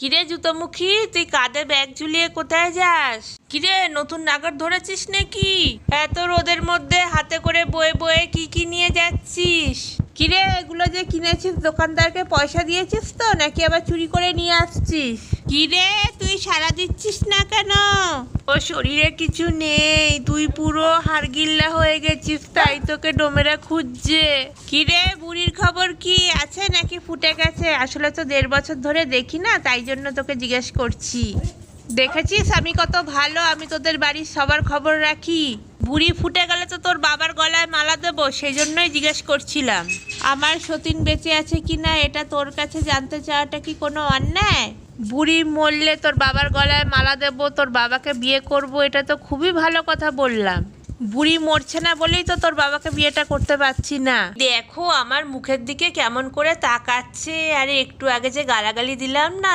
কিরে জুতোমুখী, তুই কাঁধে ব্যাগ ঝুলিয়ে কোথায় যাস? কিরে নতুন নাগার ধরেছিস নাকি? এত রোদের মধ্যে হাতে করে বয়ে বয়ে কি কি নিয়ে যাচ্ছিস? কিরে এগুলো যে কিনেছিস দোকানদারকে পয়সা দিয়েছিস তো, নাকি আবার চুরি করে নিয়ে আসছিস? কিরে তুই সাড়া দিচ্ছিস না কেন? ও শরীরে কিছু নেই, তুই পুরো হাড়গিল্লা হয়ে গেছিস, তাই তোকে ডোমেরা খুঁজছে। কিরে বুড়ির খবর কি আছে নাকি ফুটে গেছে? আসলে তো 1.5 বছর ধরে দেখি না, তাই জন্য তোকে জিজ্ঞেস করছি। দেখেছিস আমি কত ভালো, আমি তোদের বাড়ির সবার খবর রাখি। বুড়ি ফুটে গেলে তো তোর বাবার গলায় মালা দেবো, সেই জন্যই জিজ্ঞেস করছিলাম। আমার সতীন বেঁচে আছে কিনা এটা তোর কাছে জানতে চাওয়াটা কি কোনো অন্যায়? বুড়ি মরলে তোর বাবার গলায় মালা দেবো, তোর বাবাকে বিয়ে করব, এটা তো খুবই ভালো কথা বললাম। বুড়ি মরছে না বলেই তো তোর বাবাকে বিয়েটা করতে পারছি না। দেখো আমার মুখের দিকে কেমন করে তাকাচ্ছে, আরে একটু আগে যে গালাগালি দিলাম না,